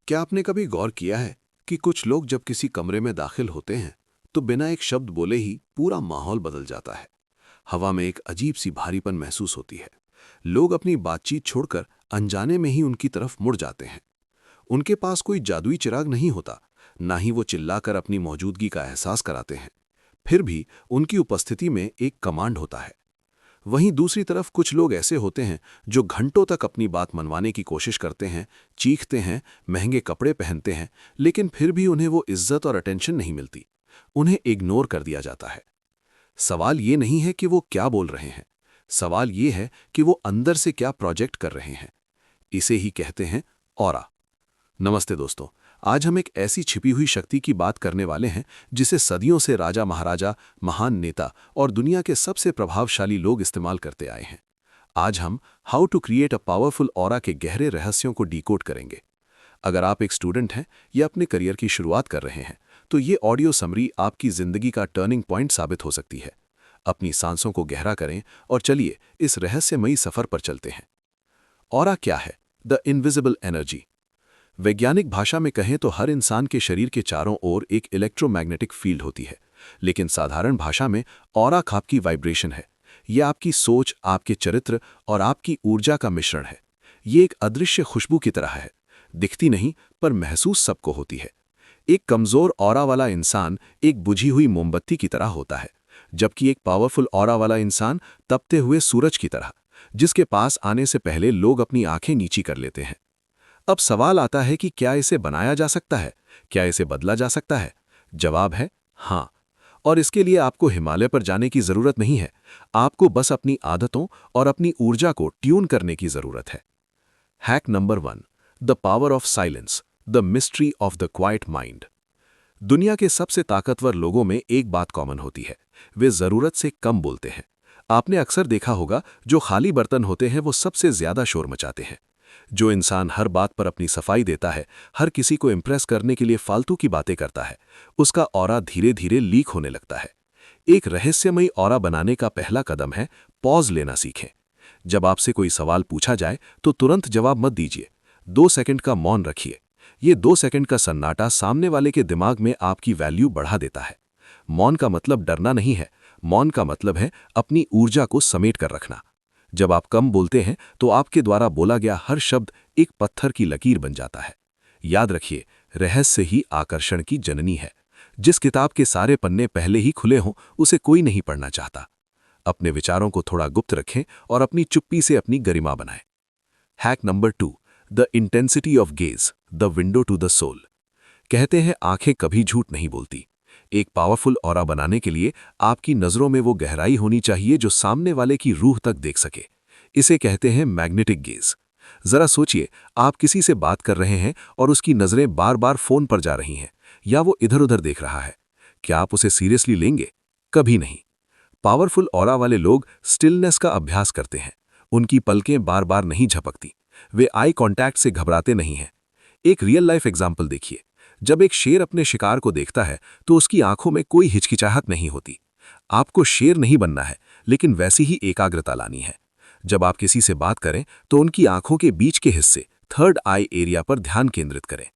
क्या आपने कभी गौर किया है कि कुछ लोग जब किसी कमरे में दाखिल होते हैं तो बिना एक शब्द बोले ही पूरा माहौल बदल जाता है। हवा में एक अजीब सी भारीपन महसूस होती है। लोग अपनी बातचीत छोड़कर अनजाने में ही उनकी तरफ मुड़ जाते हैं। उनके पास कोई जादुई चिराग नहीं होता, ना ही वो चिल्लाकर अपनी मौजूदगी का एहसास कराते हैं। फिर भी उनकी उपस्थिति में एक कमांड होता है। वहीं दूसरी तरफ कुछ लोग ऐसे होते हैं जो घंटों तक अपनी बात मनवाने की कोशिश करते हैं, चीखते हैं, महंगे कपड़े पहनते हैं, लेकिन फिर भी उन्हें वो इज्जत और अटेंशन नहीं मिलती। उन्हें इग्नोर कर दिया जाता है। सवाल ये नहीं है कि वो क्या बोल रहे हैं, सवाल ये है कि वो अंदर से क्या प्रोजेक्ट कर रहे हैं। इसे ही कहते हैं ऑरा। नमस्ते दोस्तों, आज हम एक ऐसी छिपी हुई शक्ति की बात करने वाले हैं जिसे सदियों से राजा महाराजा, महान नेता और दुनिया के सबसे प्रभावशाली लोग इस्तेमाल करते आए हैं। आज हम how to create a powerful aura के गहरे रहस्यों को डिकोड करेंगे। अगर आप एक स्टूडेंट हैं या अपने करियर की शुरुआत कर रहे हैं तो ये ऑडियो समरी आपकी जिंदगी का टर्निंग पॉइंट साबित हो सकती है। अपनी सांसों को गहरा करें और चलिए इस रहस्यमयी सफर पर चलते हैं। ऑरा क्या है? The invisible energy. वैज्ञानिक भाषा में कहें तो हर इंसान के शरीर के चारों ओर एक इलेक्ट्रोमैग्नेटिक फील्ड होती है, लेकिन साधारण भाषा में ऑरा आपकी वाइब्रेशन है। यह आपकी सोच, आपके चरित्र और आपकी ऊर्जा का मिश्रण है। ये एक अदृश्य खुशबू की तरह है, दिखती नहीं पर महसूस सबको होती है। एक कमजोर ऑरा वाला इंसान एक बुझी हुई मोमबत्ती की तरह होता है, जबकि एक पावरफुल ऑरा वाला इंसान तपते हुए सूरज की तरह, जिसके पास आने से पहले लोग अपनी आंखें नीची कर लेते हैं। अब सवाल आता है कि क्या इसे बनाया जा सकता है, क्या इसे बदला जा सकता है? जवाब है हाँ। और इसके लिए आपको हिमालय पर जाने की जरूरत नहीं है, आपको बस अपनी आदतों और अपनी ऊर्जा को ट्यून करने की जरूरत है। Hack number 1, the power of silence, the mystery of the quite mind. दुनिया के सबसे ताकतवर लोगों में एक बात कॉमन होती है, वे जरूरत से कम बोलते हैं। आपने अक्सर देखा होगा, जो खाली बर्तन होते हैं वो सबसे ज्यादा शोर मचाते हैं। जो इंसान हर बात पर अपनी सफाई देता है, हर किसी को इंप्रेस करने के लिए फालतू की बातें करता है, उसका ऑरा धीरे धीरे लीक होने लगता है। एक रहस्यमयी ऑरा बनाने का पहला कदम है पॉज लेना सीखें। जब आपसे कोई सवाल पूछा जाए तो तुरंत जवाब मत दीजिए। 2 सेकंड का मौन रखिए। ये 2 सेकंड का सन्नाटा सामने वाले के दिमाग में आपकी वैल्यू बढ़ा देता है। मौन का मतलब डरना नहीं है, मौन का मतलब है अपनी ऊर्जा को समेट कर रखना। जब आप कम बोलते हैं तो आपके द्वारा बोला गया हर शब्द एक पत्थर की लकीर बन जाता है। याद रखिए, रहस्य ही आकर्षण की जननी है। जिस किताब के सारे पन्ने पहले ही खुले हों उसे कोई नहीं पढ़ना चाहता। अपने विचारों को थोड़ा गुप्त रखें और अपनी चुप्पी से अपनी गरिमा बनाएं। Hack number 2, the intensity of gaze, the window to the soul. कहते हैं आंखें कभी झूठ नहीं बोलती। एक पावरफुल ऑरा बनाने के लिए आपकी नजरों में वो गहराई होनी चाहिए जो सामने वाले की रूह तक देख सके। इसे कहते हैं मैग्नेटिक गेज। जरा सोचिए, आप किसी से बात कर रहे हैं और उसकी नजरें बार बार फोन पर जा रही हैं या वो इधर उधर देख रहा है। क्या आप उसे सीरियसली लेंगे? कभी नहीं। पावरफुल ऑरा वाले लोग स्टिलनेस का अभ्यास करते हैं। उनकी पलकें बार बार नहीं झपकती। वे आई कांटेक्ट से घबराते नहीं हैं। एक रियल लाइफ एग्जाम्पल देखिए। जब एक शेर अपने शिकार को देखता है तो उसकी आंखों में कोई हिचकिचाहट नहीं होती। आपको शेर नहीं बनना है, लेकिन वैसी ही एकाग्रता लानी है। जब आप किसी से बात करें तो उनकी आंखों के बीच के हिस्से, थर्ड आई एरिया पर ध्यान केंद्रित करें।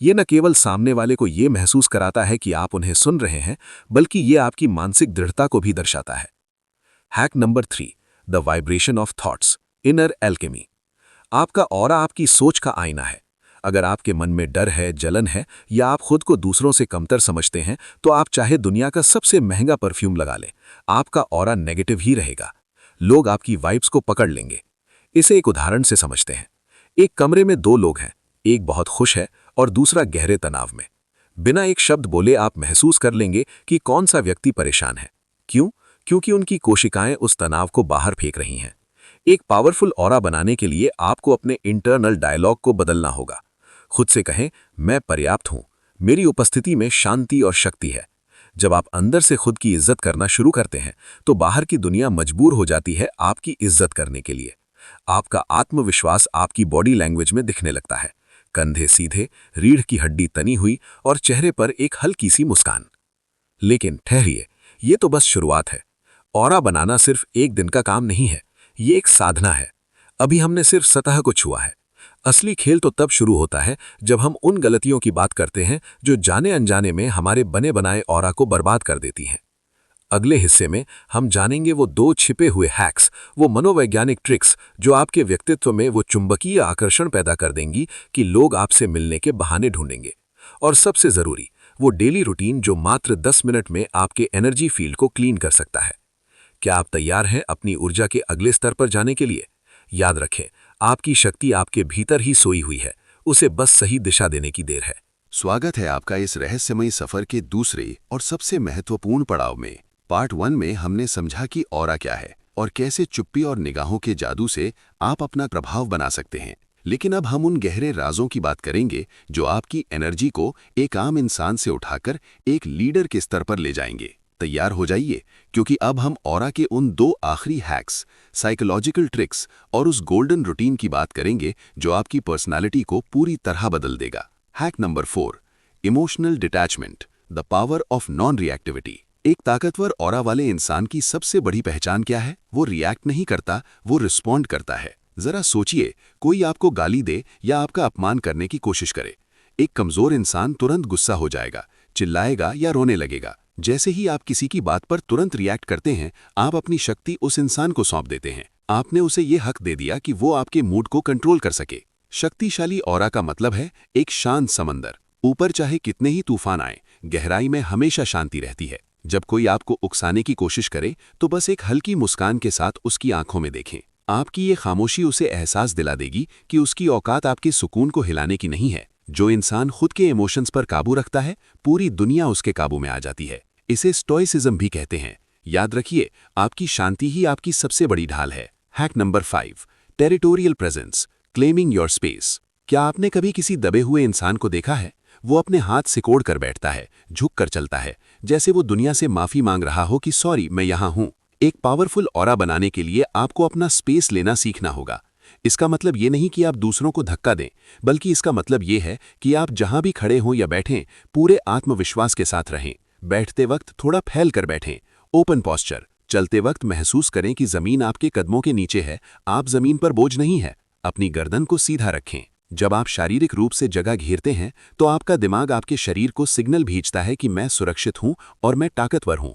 यह न केवल सामने वाले को यह महसूस कराता है कि आप उन्हें सुन रहे हैं, बल्कि यह आपकी मानसिक दृढ़ता को भी दर्शाता है। Hack number 3, the vibration of thoughts, inner alchemy. आपका ऑरा आपकी सोच का आईना है। अगर आपके मन में डर है, जलन है या आप खुद को दूसरों से कमतर समझते हैं तो आप चाहे दुनिया का सबसे महंगा परफ्यूम लगा लें, आपका ऑरा नेगेटिव ही रहेगा। लोग आपकी वाइब्स को पकड़ लेंगे। इसे एक उदाहरण से समझते हैं। एक कमरे में 2 लोग हैं, एक बहुत खुश है और दूसरा गहरे तनाव में। बिना एक शब्द बोले आप महसूस कर लेंगे कि कौन सा व्यक्ति परेशान है। क्यों? क्योंकि उनकी कोशिकाएं उस तनाव को बाहर फेंक रही हैं। एक पावरफुल ऑरा बनाने के लिए आपको अपने इंटरनल डायलॉग को बदलना होगा। खुद से कहें, मैं पर्याप्त हूं, मेरी उपस्थिति में शांति और शक्ति है। जब आप अंदर से खुद की इज्जत करना शुरू करते हैं तो बाहर की दुनिया मजबूर हो जाती है आपकी इज्जत करने के लिए। आपका आत्मविश्वास आपकी बॉडी लैंग्वेज में दिखने लगता है। कंधे सीधे, रीढ़ की हड्डी तनी हुई और चेहरे पर एक हल्की सी मुस्कान। लेकिन ठहरिए, ये तो बस शुरुआत है। ऑरा बनाना सिर्फ एक दिन का काम नहीं है, ये एक साधना है। अभी हमने सिर्फ सतह को छुआ है। असली खेल तो तब शुरू होता है जब हम उन गलतियों की बात करते हैं जो जाने अनजाने में हमारे बने बनाए ऑरा को बर्बाद कर देती हैं। अगले हिस्से में हम जानेंगे वो 2 छिपे हुए हैक्स, वो मनोवैज्ञानिक ट्रिक्स जो आपके व्यक्तित्व में वो चुंबकीय आकर्षण पैदा कर देंगी कि लोग आपसे मिलने के बहाने ढूंढेंगे। और सबसे जरूरी, वो डेली रूटीन जो मात्र 10 मिनट में आपके एनर्जी फील्ड को क्लीन कर सकता है। क्या आप तैयार हैं अपनी ऊर्जा के अगले स्तर पर जाने के लिए? याद रखें, आपकी शक्ति आपके भीतर ही सोई हुई है, उसे बस सही दिशा देने की देर है। स्वागत है आपका इस रहस्यमयी सफर के दूसरे और सबसे महत्वपूर्ण पड़ाव में। पार्ट 1 में हमने समझा कि ऑरा क्या है और कैसे चुप्पी और निगाहों के जादू से आप अपना प्रभाव बना सकते हैं। लेकिन अब हम उन गहरे राजों की बात करेंगे जो आपकी एनर्जी को एक आम इंसान से उठाकर एक लीडर के स्तर पर ले जाएंगे। तैयार हो जाइए, क्योंकि अब हम ऑरा के उन 2 आखिरी हैक्स, साइकोलॉजिकल ट्रिक्स और उस गोल्डन रूटीन की बात करेंगे जो आपकी पर्सनालिटी को पूरी तरह बदल देगा। Hack number 4, emotional detachment, the power of non reactivity. एक ताकतवर ऑरा वाले इंसान की सबसे बड़ी पहचान क्या है? वो रिएक्ट नहीं करता, वो रिस्पॉन्ड करता है। जरा सोचिए, कोई आपको गाली दे या आपका अपमान करने की कोशिश करे, एक कमजोर इंसान तुरंत गुस्सा हो जाएगा, चिल्लाएगा या रोने लगेगा। जैसे ही आप किसी की बात पर तुरंत रिएक्ट करते हैं, आप अपनी शक्ति उस इंसान को सौंप देते हैं। आपने उसे ये हक दे दिया कि वो आपके मूड को कंट्रोल कर सके। शक्तिशाली ऑरा का मतलब है एक शांत समंदर। ऊपर चाहे कितने ही तूफान आए, गहराई में हमेशा शांति रहती है। जब कोई आपको उकसाने की कोशिश करे तो बस एक हल्की मुस्कान के साथ उसकी आंखों में देखें। आपकी ये खामोशी उसे एहसास दिला देगी कि उसकी औकात आपके सुकून को हिलाने की नहीं है। जो इंसान खुद के इमोशंस पर काबू रखता है, पूरी दुनिया उसके काबू में आ जाती है। इसे स्टोइसिज्म भी कहते हैं। याद रखिए, आपकी शांति ही आपकी सबसे बड़ी ढाल है। Hack number 5, territorial presence, claiming your space. क्या आपने कभी किसी दबे हुए इंसान को देखा है? वो अपने हाथ सिकोड़ कर बैठता है, झुक कर चलता है, जैसे वो दुनिया से माफी मांग रहा हो कि सॉरी, मैं यहां हूं। एक पावरफुल ऑरा बनाने के लिए आपको अपना स्पेस लेना सीखना होगा। इसका मतलब ये नहीं कि आप दूसरों को धक्का दें, बल्कि इसका मतलब ये है कि आप जहां भी खड़े हों या बैठें, पूरे आत्मविश्वास के साथ रहें। बैठते वक्त थोड़ा फैल कर बैठें, ओपन पॉस्चर। चलते वक्त महसूस करें कि जमीन आपके कदमों के नीचे है, आप जमीन पर बोझ नहीं है। अपनी गर्दन को सीधा रखें। जब आप शारीरिक रूप से जगह घेरते हैं तो आपका दिमाग आपके शरीर को सिग्नल भेजता है कि मैं सुरक्षित हूं और मैं ताकतवर हूं।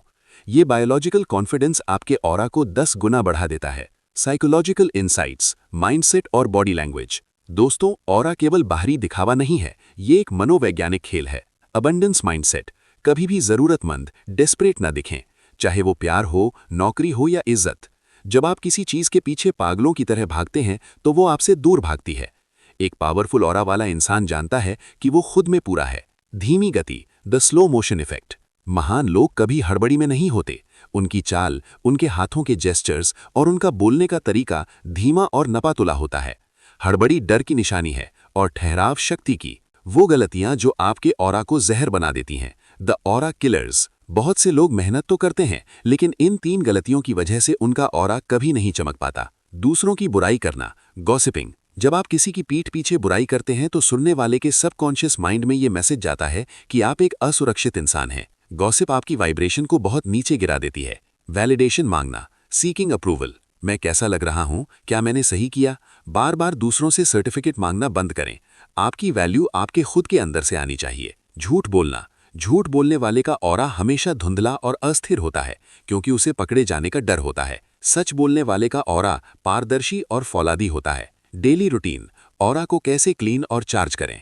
ये बायोलॉजिकल कॉन्फिडेंस आपके ऑरा को 10 गुना बढ़ा देता है। साइकोलॉजिकल इंसाइट्स, माइंडसेट और बॉडी लैंग्वेज। दोस्तों, ऑरा केवल बाहरी दिखावा नहीं है, ये एक मनोवैज्ञानिक खेल है। अबंडेंस माइंडसेट, कभी भी जरूरतमंद, डेस्परेट ना दिखें, चाहे वो प्यार हो, नौकरी हो या इज्जत। जब आप किसी चीज के पीछे पागलों की तरह भागते हैं तो वो आपसे दूर भागती है। एक पावरफुल ऑरा वाला इंसान जानता है कि वो खुद में पूरा है। धीमी गति, द स्लो मोशन इफेक्ट। महान लोग कभी हड़बड़ी में नहीं होते। उनकी चाल, उनके हाथों के जेस्चर्स और उनका बोलने का तरीका धीमा और नपातुला होता है। हड़बड़ी डर की निशानी है और ठहराव शक्ति की। वो गलतियां जो आपके ऑरा को जहर बना देती हैं, द ऑरा किलर्स। बहुत से लोग मेहनत तो करते हैं, लेकिन इन 3 गलतियों की वजह से उनका ऑरा कभी नहीं चमक पाता। दूसरों की बुराई करना, गॉसिपिंग। जब आप किसी की पीठ पीछे बुराई करते हैं तो सुनने वाले के सबकॉन्शियस माइंड में ये मैसेज जाता है कि आप एक असुरक्षित इंसान हैं। गॉसिप आपकी वाइब्रेशन को बहुत नीचे गिरा देती है। वैलिडेशन मांगना, सीकिंग अप्रूवल। मैं कैसा लग रहा हूं, क्या मैंने सही किया? बार बार दूसरों से सर्टिफिकेट मांगना बंद करें। आपकी वैल्यू आपके खुद के अंदर से आनी चाहिए। झूठ बोलना। झूठ बोलने वाले का ऑरा हमेशा धुंधला और अस्थिर होता है, क्योंकि उसे पकड़े जाने का डर होता है। सच बोलने वाले का ऑरा पारदर्शी और फौलादी होता है। डेली रूटीन, ऑरा को कैसे क्लीन और चार्ज करें।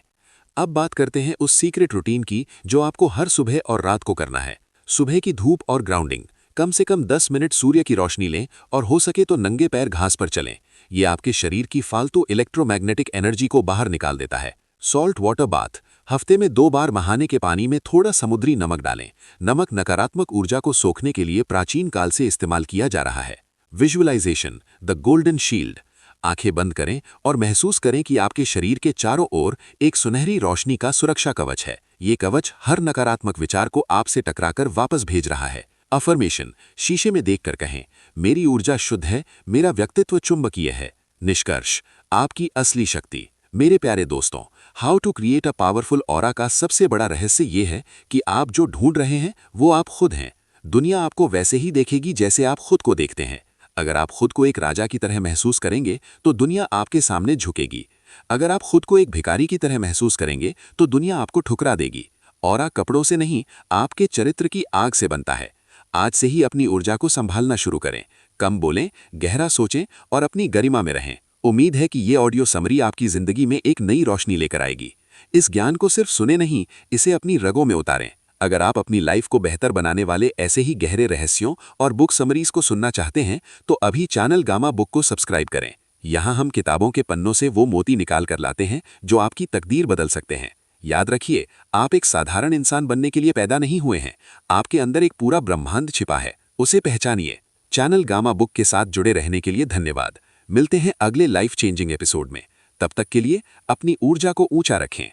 अब बात करते हैं उस सीक्रेट रूटीन की जो आपको हर सुबह और रात को करना है। सुबह की धूप और ग्राउंडिंग। कम से कम 10 मिनट सूर्य की रोशनी लें और हो सके तो नंगे पैर घास पर चलें। ये आपके शरीर की फालतू इलेक्ट्रोमैग्नेटिक एनर्जी को बाहर निकाल देता है। Salt water bath. हफ्ते में 2 बार नहाने के पानी में थोड़ा समुद्री नमक डालें। नमक नकारात्मक ऊर्जा को सोखने के लिए प्राचीन काल से इस्तेमाल किया जा रहा है। Visualisation, the golden shield. आंखें बंद करें और महसूस करें कि आपके शरीर के चारों ओर एक सुनहरी रोशनी का सुरक्षा कवच है। ये कवच हर नकारात्मक विचार को आपसे टकराकर वापस भेज रहा है। अफर्मेशन, शीशे में देखकर कहें, मेरी ऊर्जा शुद्ध है, मेरा व्यक्तित्व चुंबकीय है। निष्कर्ष, आपकी असली शक्ति। मेरे प्यारे दोस्तों, how to create a powerful aura का सबसे बड़ा रहस्य ये है कि आप जो ढूंढ रहे हैं वो आप खुद हैं। दुनिया आपको वैसे ही देखेगी जैसे आप खुद को देखते हैं। अगर आप खुद को एक राजा की तरह महसूस करेंगे तो दुनिया आपके सामने झुकेगी। अगर आप खुद को एक भिखारी की तरह महसूस करेंगे तो दुनिया आपको ठुकरा देगी। ऑरा कपड़ों से नहीं, आपके चरित्र की आग से बनता है। आज से ही अपनी ऊर्जा को संभालना शुरू करें, कम बोलें, गहरा सोचें और अपनी गरिमा में रहें। उम्मीद है कि ये ऑडियो समरी आपकी जिंदगी में एक नई रोशनी लेकर आएगी। इस ज्ञान को सिर्फ सुने नहीं, इसे अपनी रगों में उतारें। अगर आप अपनी लाइफ को बेहतर बनाने वाले ऐसे ही गहरे रहस्यों और बुक समरीज को सुनना चाहते हैं तो अभी चैनल गामा बुक को सब्सक्राइब करें। यहाँ हम किताबों के पन्नों से वो मोती निकाल कर लाते हैं जो आपकी तकदीर बदल सकते हैं। याद रखिए, आप एक साधारण इंसान बनने के लिए पैदा नहीं हुए हैं। आपके अंदर एक पूरा ब्रह्मांड छिपा है, उसे पहचानिए। चैनल गामा बुक के साथ जुड़े रहने के लिए धन्यवाद। मिलते हैं अगले लाइफ चेंजिंग एपिसोड में। तब तक के लिए अपनी ऊर्जा को ऊंचा रखें।